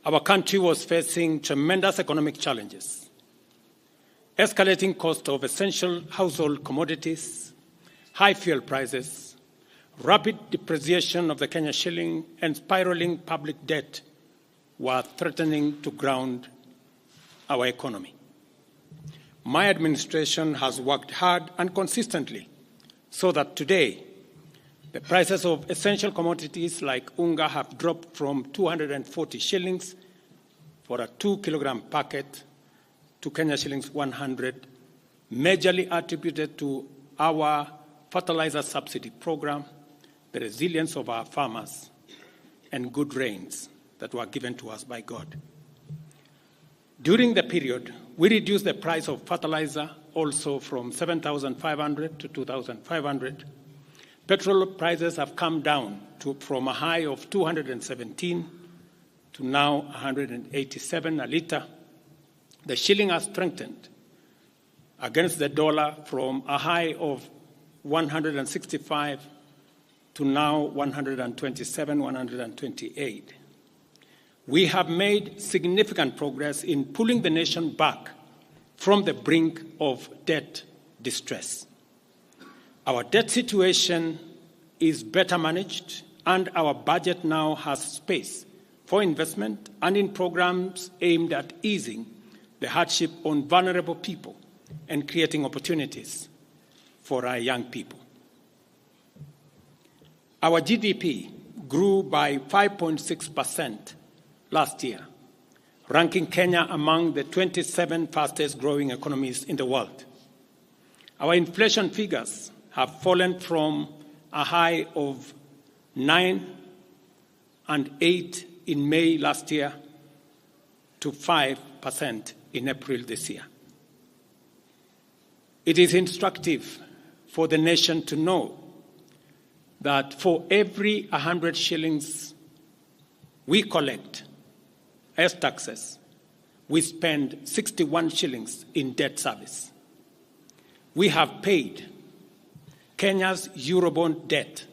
our country was facing tremendous economic challenges, escalating cost of essential household commodities, high fuel prices, rapid depreciation of the Kenya shilling, and spiraling public debt were threatening to ground our economy. My administration has worked hard and consistently so that today the prices of essential commodities like unga have dropped from 240 shillings for a 2-kilogram packet to Kenya shillings 100, majorly attributed to our fertilizer subsidy program, the resilience of our farmers, and good rains that were given to us by God. During the period, we reduced the price of fertilizer also from 7,500 to 2,500. Petrol prices have come down from a high of 217 to now 187 a litre. The shilling has strengthened against the dollar from a high of 165 to now 127, 128. We have made significant progress in pulling the nation back from the brink of debt distress. Our debt situation is better managed, and our budget now has space for investment and in programs aimed at easing the hardship on vulnerable people and creating opportunities for our young people. Our GDP grew by 5.6% last year, ranking Kenya among the 27 fastest growing economies in the world. Our inflation figures have fallen from a high of 9 and 8 in May last year to 5% in April this year. It is instructive for the nation to know that for every 100 shillings we collect as taxes, we spend 61 shillings in debt service. We have paid Kenya's Eurobond debt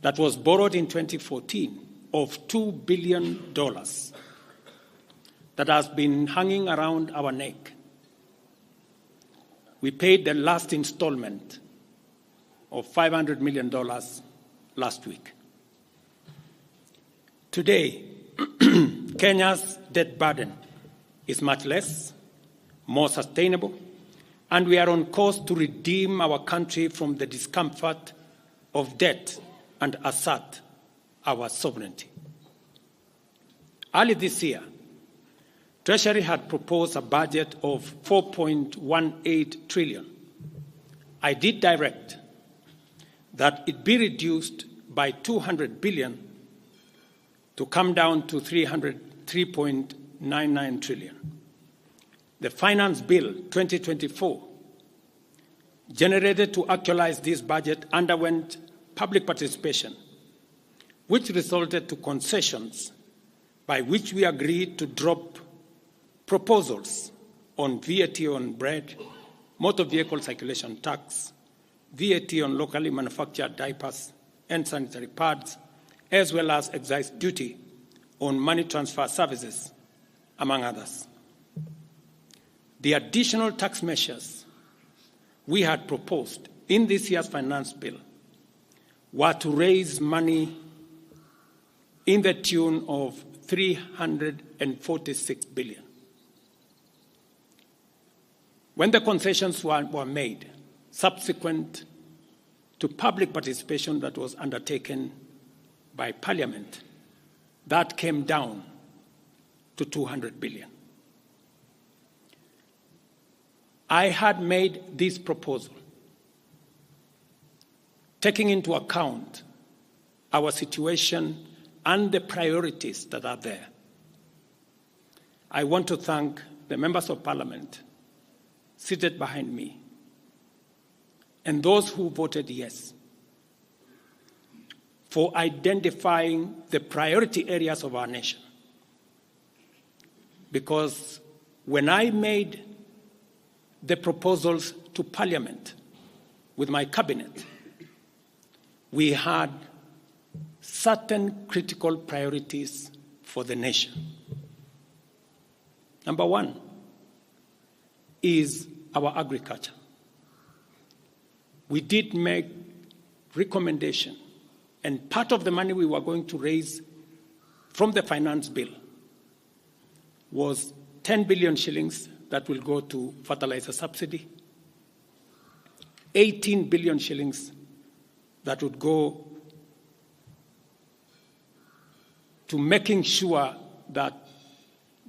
that was borrowed in 2014 of $2 billion that has been hanging around our neck. We paid the last installment of $500 million last week. Today, Kenya's debt burden is much less, more sustainable, and we are on course to redeem our country from the discomfort of debt and assert our sovereignty. Early this year, Treasury had proposed a budget of 4.18 trillion. I did direct that it be reduced by 200 billion to come down to 3.99 trillion. The Finance Bill 2024, generated to actualize this budget, underwent public participation, which resulted to concessions by which we agreed to drop proposals on VAT on bread, motor vehicle circulation tax, VAT on locally manufactured diapers and sanitary pads, as well as excise duty on money transfer services, among others. The additional tax measures we had proposed in this year's finance bill were to raise money in the tune of 346 billion. When the concessions were made, subsequent to public participation that was undertaken by Parliament, that came down to 200 billion. I had made this proposal taking into account our situation and the priorities that are there. I want to thank the members of Parliament seated behind me and those who voted yes for identifying the priority areas of our nation. Because when I made the proposals to Parliament with my cabinet, we had certain critical priorities for the nation. Number one is our agriculture. We did make recommendation, and part of the money we were going to raise from the finance bill was 10 billion shillings that will go to fertilizer subsidy, 18 billion shillings that would go to making sure that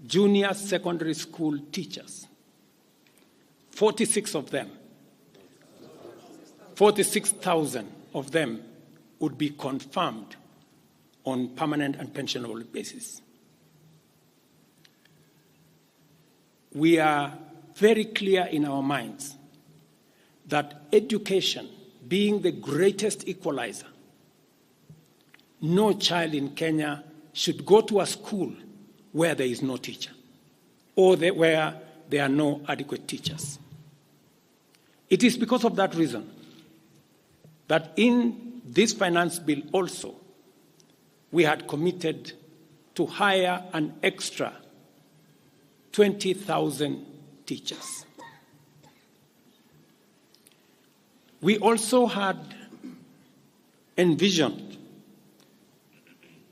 junior secondary school teachers, 46,000 of them would be confirmed on permanent and pensionable basis. We are very clear in our minds that education, being the greatest equalizer, no child in Kenya should go to a school where there is no teacher or where there are no adequate teachers. It is because of that reason that in this finance bill also, we had committed to hire an extra 20,000 teachers. We also had envisioned,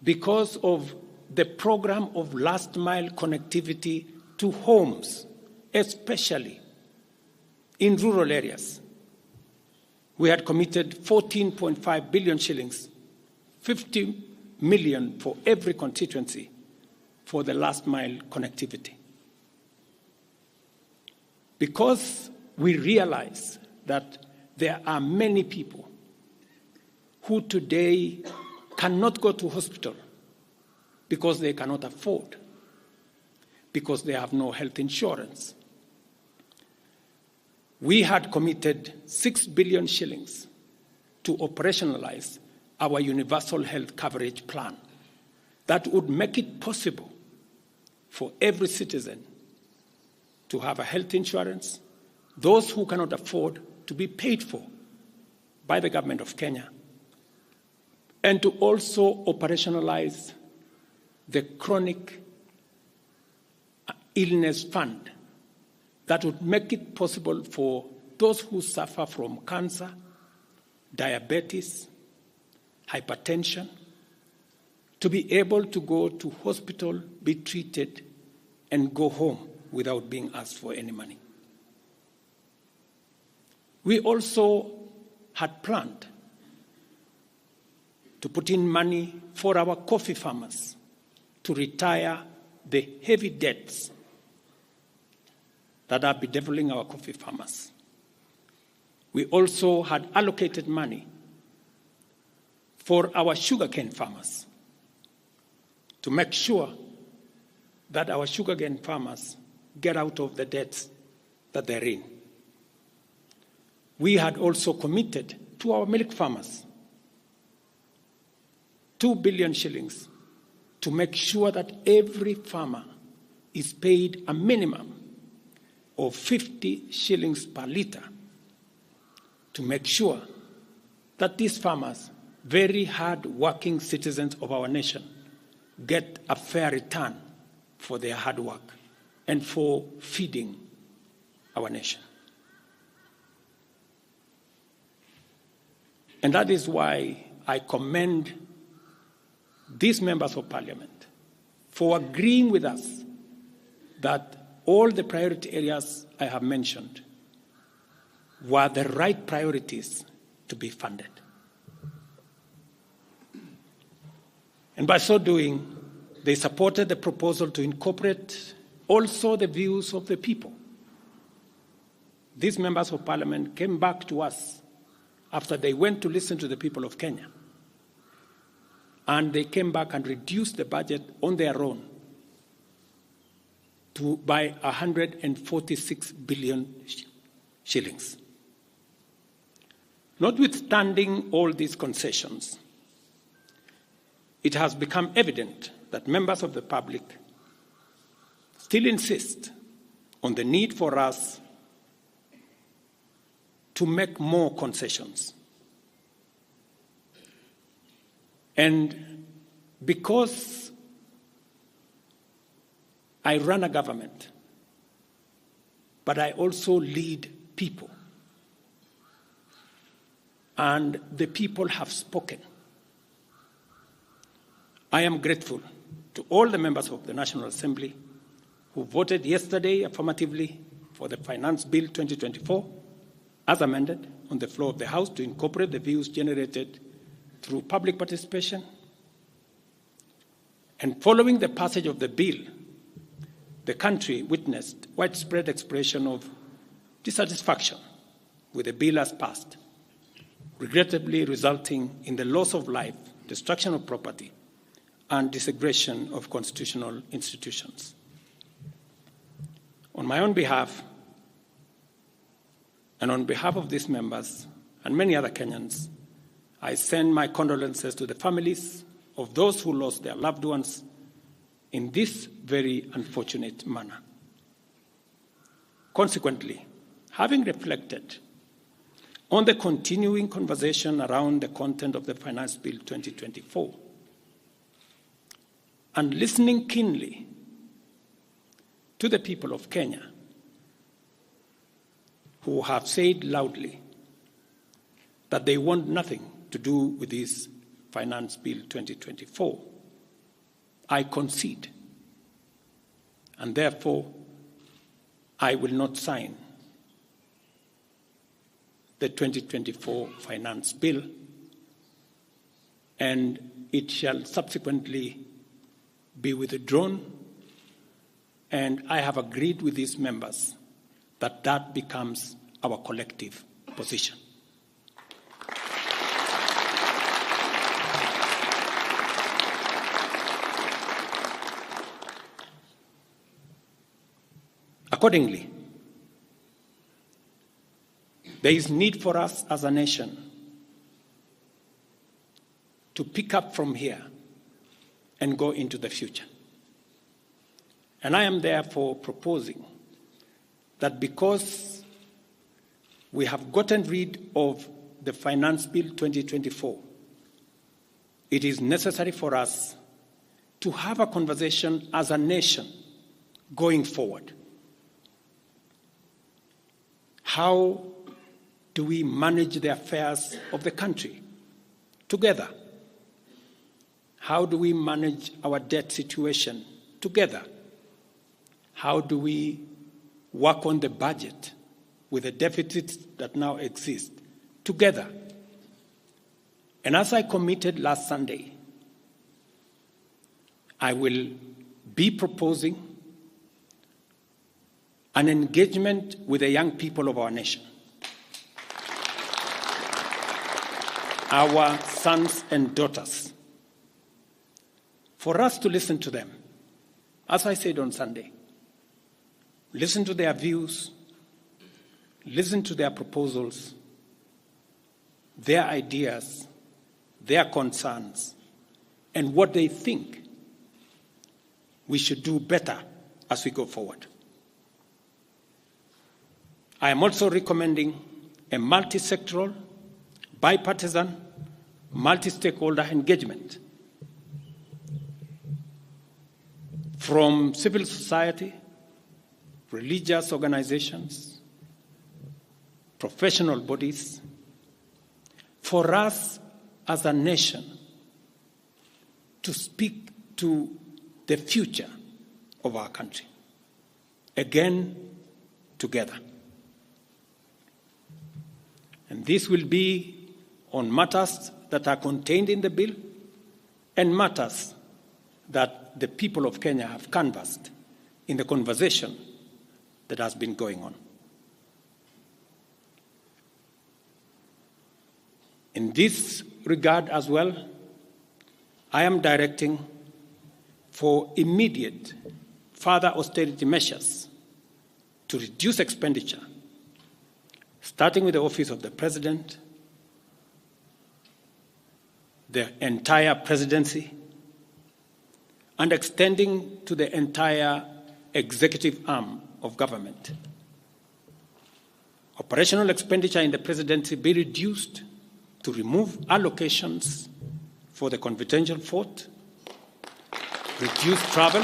because of the program of last mile connectivity to homes, especially in rural areas, we had committed 14.5 billion shillings, 50 million for every constituency for the last mile connectivity. Because we realize that there are many people who today cannot go to hospital because they cannot afford, because they have no health insurance. We had committed 6 billion shillings to operationalize our universal health coverage plan that would make it possible for every citizen to have a health insurance, those who cannot afford to be paid for by the government of Kenya, and to also operationalize the chronic illness fund that would make it possible for those who suffer from cancer, diabetes, hypertension, to be able to go to hospital, be treated, and go home without being asked for any money. We also had planned to put in money for our coffee farmers to retire the heavy debts that are bedeviling our coffee farmers. We also had allocated money for our sugarcane farmers to make sure that our sugarcane farmers get out of the debts that they're in. We had also committed to our milk farmers 2 billion shillings to make sure that every farmer is paid a minimum of 50 shillings per litre to make sure that these farmers, very hard-working citizens of our nation, get a fair return for their hard work and for feeding our nation. And that is why I commend these members of parliament for agreeing with us that all the priority areas I have mentioned were the right priorities to be funded. And by so doing, they supported the proposal to incorporate also the views of the people. These members of parliament came back to us after they went to listen to the people of Kenya. And they came back and reduced the budget on their own by 146 billion shillings. Notwithstanding all these concessions, it has become evident that members of the public still insist on the need for us to make more concessions. And because I run a government, but I also lead people. And the people have spoken. I am grateful to all the members of the National Assembly who voted yesterday affirmatively for the Finance Bill 2024 as amended on the floor of the House to incorporate the views generated through public participation. And following the passage of the bill, the country witnessed widespread expression of dissatisfaction with the bill as passed, regrettably resulting in the loss of life, destruction of property, and desecration of constitutional institutions. On my own behalf, and on behalf of these members and many other Kenyans, I send my condolences to the families of those who lost their loved ones in this very unfortunate manner. Consequently, having reflected on the continuing conversation around the content of the Finance Bill 2024, and listening keenly to the people of Kenya who have said loudly that they want nothing to do with this Finance Bill 2024, I concede, and therefore I will not sign the 2024 Finance Bill, and it shall subsequently be withdrawn, and I have agreed with these members that that becomes our collective position. Accordingly, there is need for us as a nation to pick up from here and go into the future. And I am therefore proposing that because we have gotten rid of the Finance Bill 2024, it is necessary for us to have a conversation as a nation going forward. How do we manage the affairs of the country together? How do we manage our debt situation together? How do we work on the budget with the deficits that now exist together? And as I committed last Sunday, I will be proposing an engagement with the young people of our nation, our sons and daughters, for us to listen to them. As I said on Sunday, listen to their views, listen to their proposals, their ideas, their concerns, and what they think we should do better as we go forward. I am also recommending a multi-sectoral, bipartisan, multi-stakeholder engagement from civil society, religious organizations, professional bodies, for us as a nation to speak to the future of our country, again, together. And this will be on matters that are contained in the bill and matters that the people of Kenya have canvassed in the conversation that has been going on. In this regard as well, I am directing for immediate further austerity measures to reduce expenditure, starting with the Office of the President, the entire presidency, and extending to the entire executive arm of government. Operational expenditure in the presidency be reduced to remove allocations for the confidential fort, reduce travel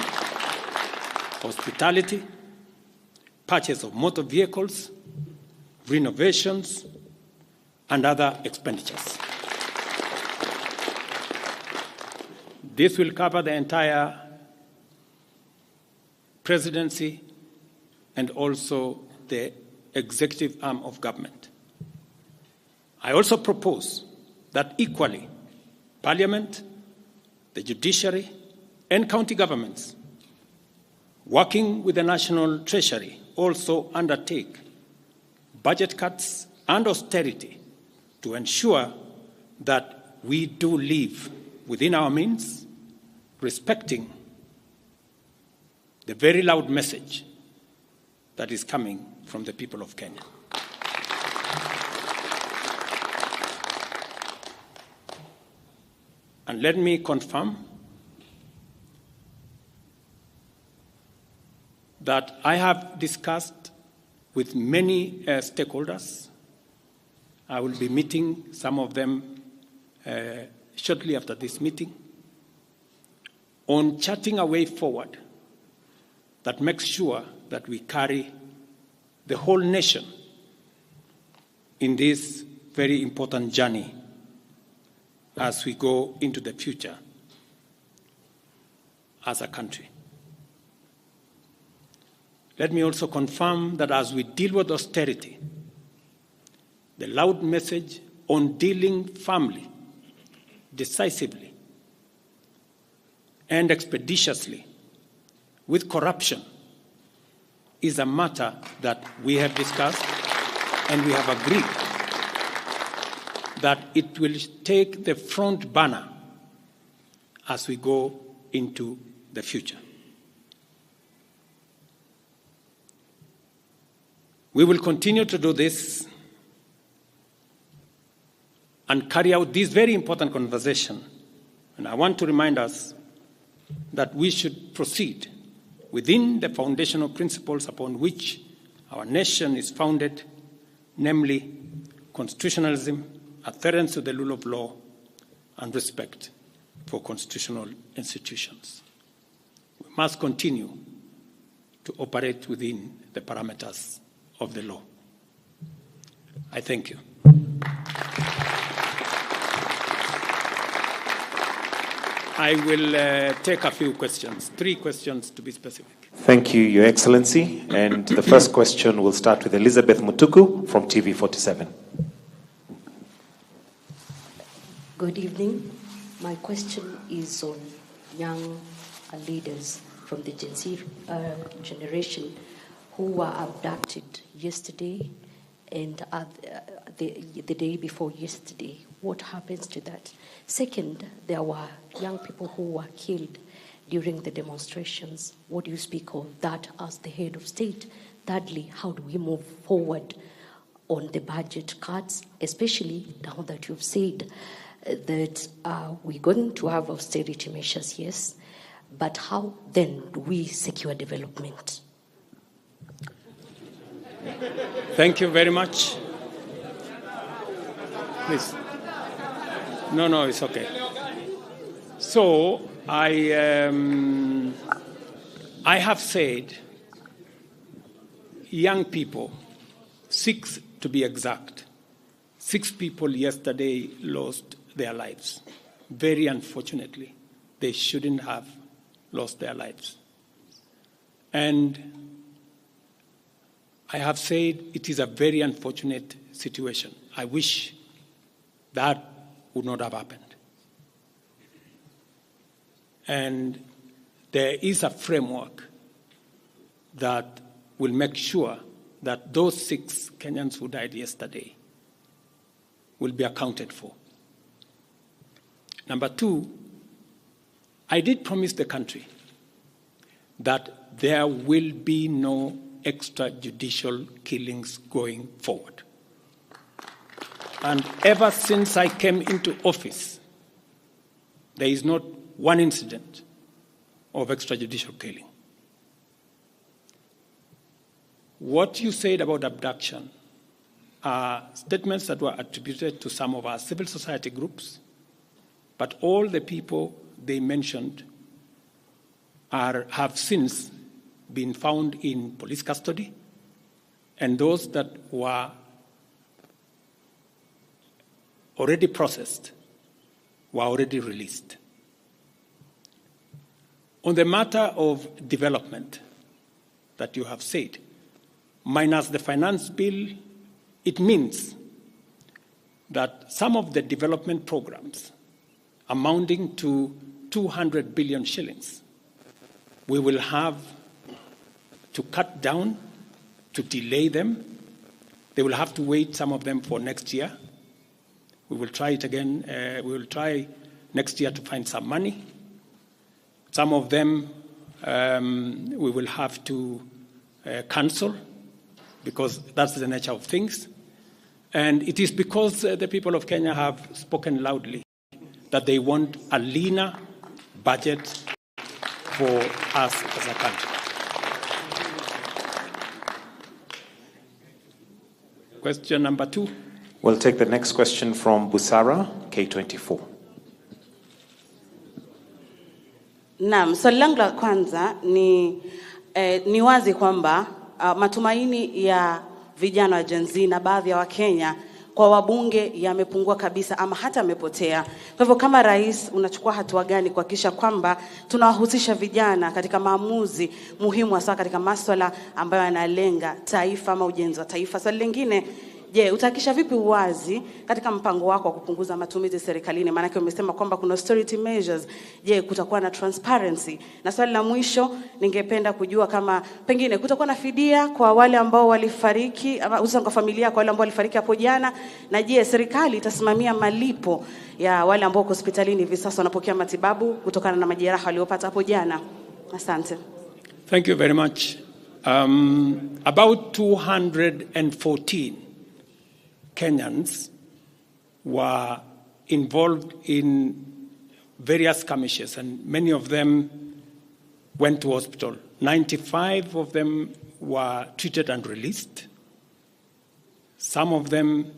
hospitality, purchase of motor vehicles, renovations, and other expenditures. This will cover the entire presidency and also the executive arm of government. I also propose that equally, Parliament, the judiciary, and county governments, working with the National Treasury, also undertake budget cuts and austerity to ensure that we do live within our means, respecting the very loud message that is coming from the people of Kenya. And let me confirm that I have discussed with many stakeholders. I will be meeting some of them shortly after this meeting on charting a way forward that makes sure that we carry the whole nation in this very important journey as we go into the future as a country. Let me also confirm that as we deal with austerity, the loud message on dealing firmly, decisively, and expeditiously with corruption is a matter that we have discussed and we have agreed that it will take the front burner as we go into the future. We will continue to do this and carry out this very important conversation. And I want to remind us that we should proceed within the foundational principles upon which our nation is founded, namely constitutionalism, adherence to the rule of law, and respect for constitutional institutions. We must continue to operate within the parameters of the law. I thank you. I will take a few questions, 3 questions to be specific. Thank you, Your Excellency. And the first question will start with Elizabeth Mutuku from TV47. Good evening. My question is on young leaders from the Gen Z generation who were abducted yesterday and the day before yesterday. What happens to that? Second, there were young people who were killed during the demonstrations. What do you speak of that as the head of state? Thirdly, how do we move forward on the budget cuts, especially now that you've said that we're going to have austerity measures, yes, but how then do we secure development? Thank you very much. Please. No, it's okay. So I have said young people, 6 to be exact, 6 people yesterday lost their lives. Very unfortunately, they shouldn't have lost their lives. And I have said it is a very unfortunate situation. I wish that would not have happened. And there is a framework that will make sure that those 6 Kenyans who died yesterday will be accounted for. Number 2, I did promise the country that there will be no extrajudicial killings going forward. And ever since I came into office, there is not one incident of extrajudicial killing. What you said about abduction are statements that were attributed to some of our civil society groups, but all the people they mentioned have since been found in police custody, and those that were already processed were already released. On the matter of development that you have said, minus the finance bill, it means that some of the development programs amounting to 200 billion shillings, we will have to cut down, to delay them. They will have to wait, some of them, for next year. We will try it again. We will try next year to find some money. Some of them we will have to cancel, because that's the nature of things. And it is because the people of Kenya have spoken loudly that they want a leaner budget for us as a country. Question number 2. We'll take the next question from Busara, K24. Naam, swali langu la kwanza ni wazi kwamba matumaini ya vijana wa Gen Z na baadhi ya Wakenya kwa wabunge yamepungua kabisa ama hata yamepotea. Kwa hivyo kama rais unachukua hatua gani kuhakikisha kwamba tunawahusisha vijana katika maamuzi muhimu hasa katika masuala ambayo yanalenga taifa ama ujenzi wa taifa? Swali lingine, je, utahakikisha vipi uwazi katika mpango wako wa kupunguza matumizi serikalini? Maana yake umesema kwamba kuna austerity measures. Je, kutakuwa na transparency? Na swali la mwisho, ningependa kujua kama pengine kutakuwa na fidia kwa wale ambao walifariki ama hususan kwa familia kwa wale ambao walifariki hapo jana, na je, serikali itasimamia malipo ya wale ambao wako hospitalini hivi sasa wanapokea matibabu kutokana na majeraha waliopata hapo jana? Asante. Thank you very much. About 214 Kenyans were involved in various skirmishes, and many of them went to hospital. 95 of them were treated and released. Some of them,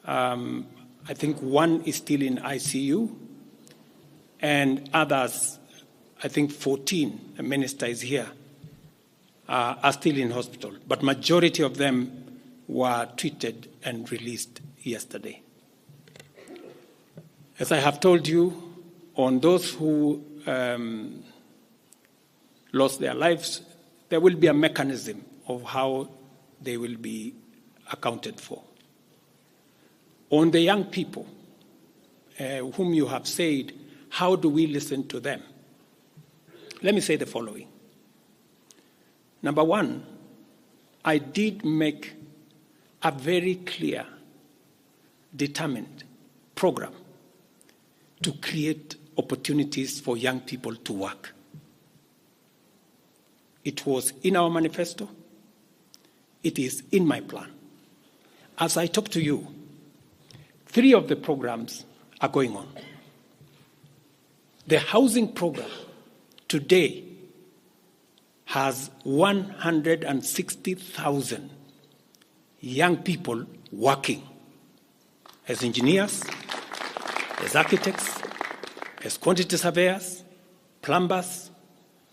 I think one is still in ICU, and others, I think 14, the minister is here, are still in hospital. But majority of them were treated and released yesterday. As I have told you, on those who lost their lives, there will be a mechanism of how they will be accounted for. On the young people whom you have said, how do we listen to them? Let me say the following. Number one, I did make a very clear, determined program to create opportunities for young people to work. It was in our manifesto. It is in my plan. As I talk to you, 3 of the programs are going on. The housing program today has 160,000 young people working as engineers, as architects, as quantity surveyors, plumbers,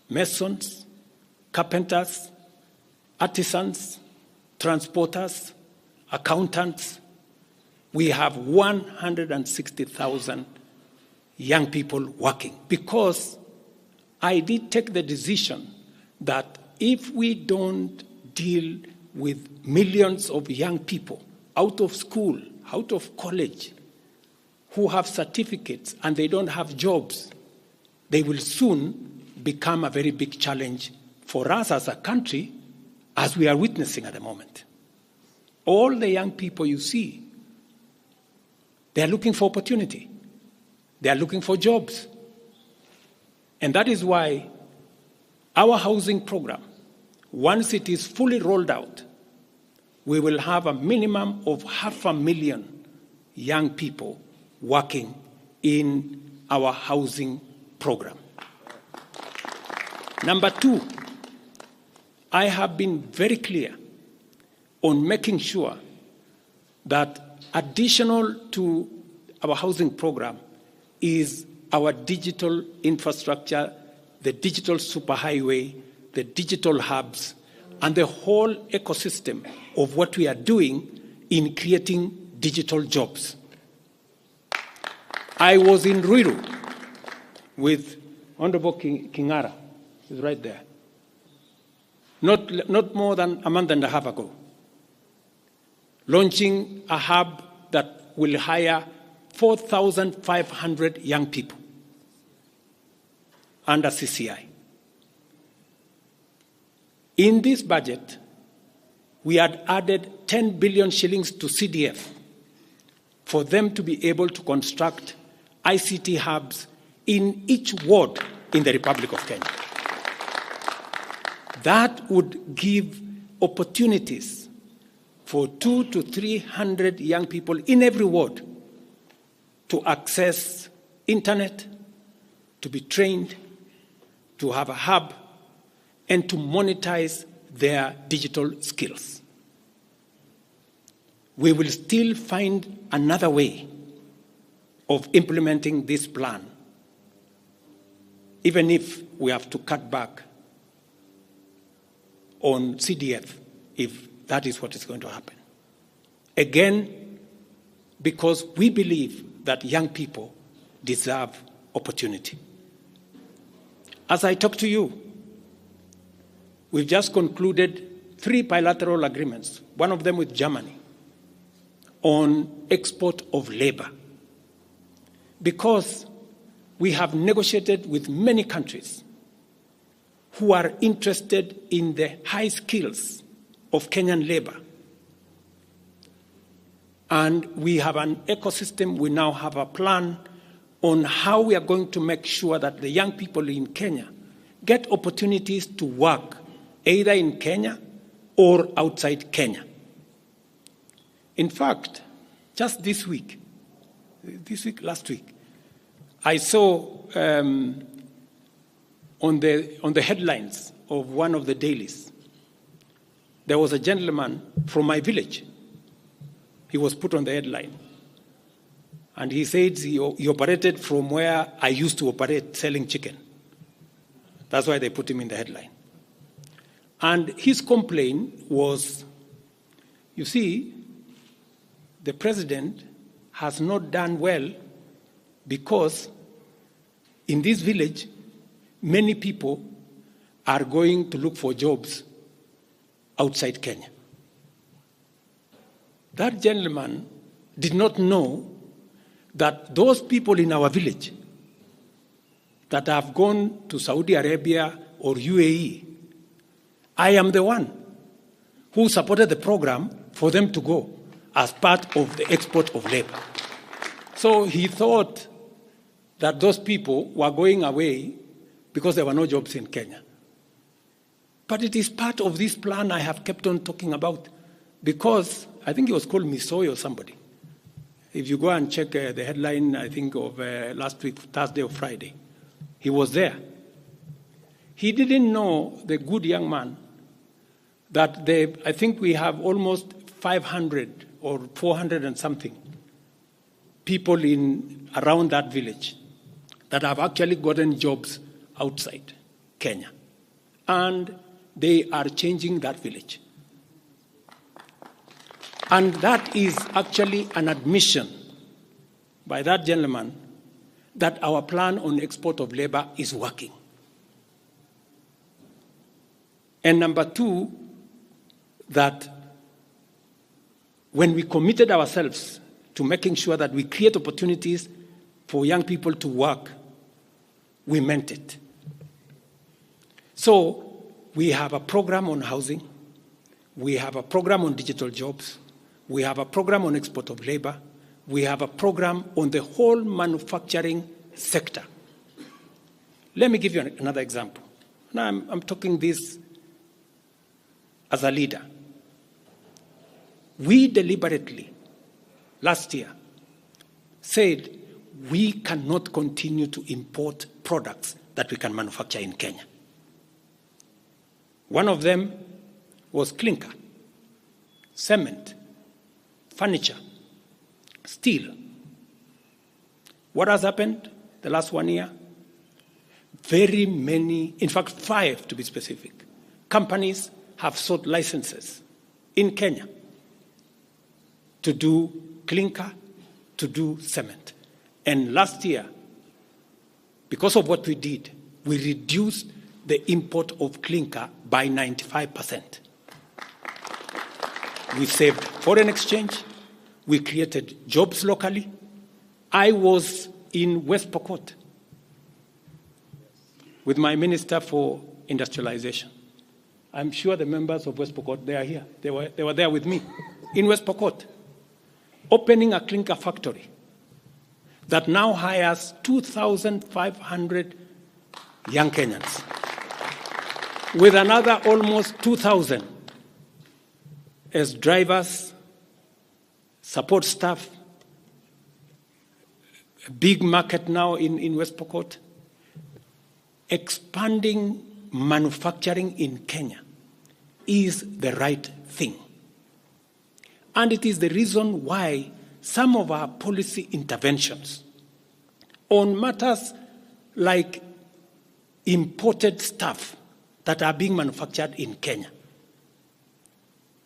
masons, carpenters, artisans, transporters, accountants. We have 160,000 young people working, because I did take the decision that if we don't deal with millions of young people out of school, out of college, who have certificates and they don't have jobs, they will soon become a very big challenge for us as a country, as we are witnessing at the moment. All the young people you see, they are looking for opportunity. They are looking for jobs. And that is why our housing program, once it is fully rolled out, we will have a minimum of 500,000 young people working in our housing program. Number 2, I have been very clear on making sure that additional to our housing program is our digital infrastructure, the digital superhighway the digital hubs, and the whole ecosystem of what we are doing in creating digital jobs. I was in Ruto with Honorable Kingara, he's right there, not more than a month and a half ago, launching a hub that will hire 4,500 young people under CCI. In this budget, we had added 10 billion shillings to CDF for them to be able to construct ICT hubs in each ward in the Republic of Kenya. That would give opportunities for 200 to 300 young people in every ward to access internet, to be trained, to have a hub, and to monetize their digital skills. We will still find another way of implementing this plan, even if we have to cut back on CDF, if that is what is going to happen. Again, because we believe that young people deserve opportunity. As I talk to you, we've just concluded 3 bilateral agreements, one of them with Germany, on export of labor. Because we have negotiated with many countries who are interested in the high skills of Kenyan labor. And we have an ecosystem, we now have a plan on how we are going to make sure that the young people in Kenya get opportunities to work either in Kenya or outside Kenya. In fact, just last week, I saw on the headlines of one of the dailies, there was a gentleman from my village. He was put on the headline. And he said he operated from where I used to operate, selling chicken. That's why they put him in the headline. And his complaint was, you see, the president has not done well because in this village, many people are going to look for jobs outside Kenya. That gentleman did not know that those people in our village that have gone to Saudi Arabia or UAE, I am the one who supported the program for them to go as part of the export of labor. So he thought that those people were going away because there were no jobs in Kenya. But it is part of this plan I have kept on talking about, because I think it was called Misoy or somebody. If you go and check the headline, I think of last week, Thursday or Friday, he was there. He didn't know, the good young man, that I think we have almost 500 or 400 and something people around that village that have actually gotten jobs outside Kenya. And they are changing that village. And that is actually an admission by that gentleman that our plan on export of labor is working. And number 2, that when we committed ourselves to making sure that we create opportunities for young people to work, we meant it. So we have a program on housing, we have a program on digital jobs, we have a program on export of labor, we have a program on the whole manufacturing sector. Let me give you another example. Now I'm talking this as a leader. We deliberately, last year, said we cannot continue to import products that we can manufacture in Kenya. One of them was clinker, cement, furniture, steel. What has happened the last 1 year? very many, in fact 5 to be specific, companies have sought licenses in Kenya to do clinker, to do cement. And last year, because of what we did, we reduced the import of clinker by 95%. We saved foreign exchange. We created jobs locally. I was in West Pokot with my Minister for Industrialization. I'm sure the members of West Pokot, they are here. They were there with me in West Pokot, opening a clinker factory that now hires 2,500 young Kenyans, with another almost 2,000 as drivers, support staff, a big market now in West Pokot, expanding manufacturing in Kenya is the right thing. And it is the reason why some of our policy interventions on matters like imported stuff that are being manufactured in Kenya.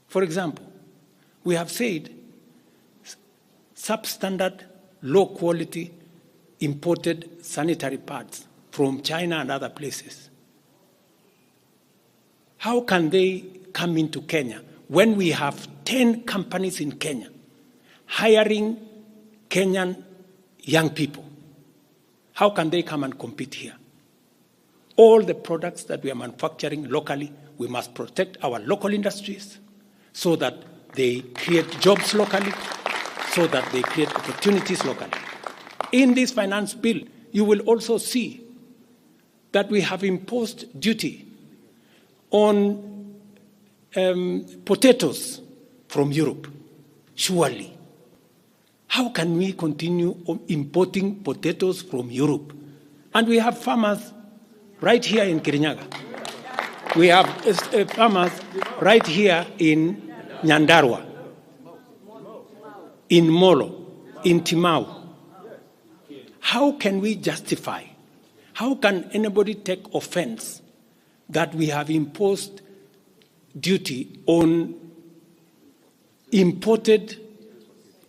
For example, we have said substandard, low-quality imported sanitary pads from China and other places. How can they come into Kenya when we have 10 companies in Kenya hiring Kenyan young people? How can they come and compete here? All the products that we are manufacturing locally, we must protect our local industries so that they create jobs locally, so that they create opportunities locally. In this finance bill, you will also see that we have imposed duty on potatoes from Europe. Surely, how can we continue importing potatoes from Europe? And we have farmers right here in Kirinyaga. We have farmers right here in Nyandarua, in Molo, in Timau. How can we justify? How can anybody take offense that we have imposed duty on imported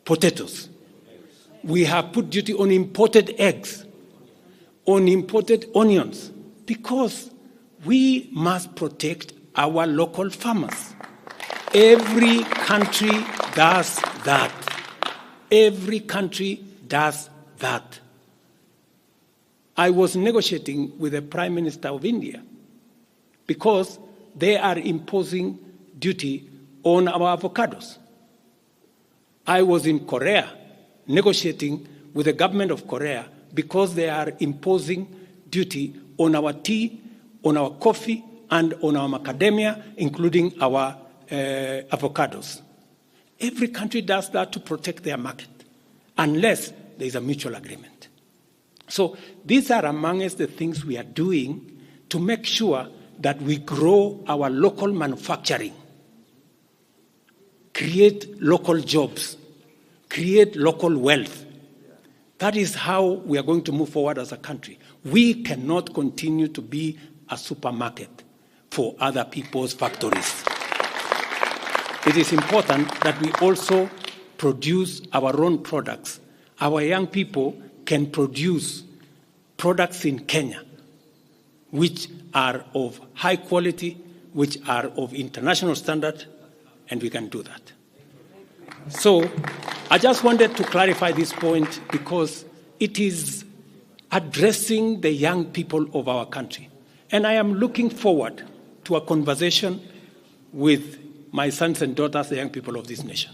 potatoes? We have put duty on imported eggs, on imported onions, because we must protect our local farmers. Every country does that. Every country does that. I was negotiating with the Prime Minister of India because they are imposing duty on our avocados. I was in Korea negotiating with the government of Korea because they are imposing duty on our tea, on our coffee, and on our macadamia, including our avocados. Every country does that to protect their market, unless there is a mutual agreement. So these are amongst the things we are doing to make sure that we grow our local manufacturing, create local jobs, create local wealth. That is how we are going to move forward as a country. We cannot continue to be a supermarket for other people's factories. It is important that we also produce our own products. Our young people can produce products in Kenya which are of high quality, which are of international standard, and we can do that. So I just wanted to clarify this point because it is addressing the young people of our country. And I am looking forward to a conversation with my sons and daughters, the young people of this nation,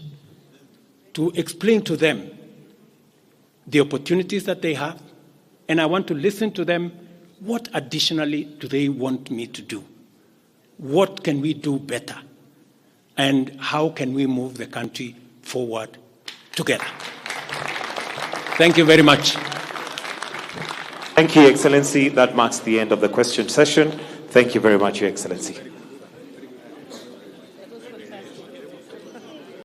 to explain to them the opportunities that they have, and I want to listen to them. What additionally do they want me to do? What can we do better? And how can we move the country forward together? Thank you very much. Thank you, Excellency. That marks the end of the question session. Thank you very much, Your Excellency.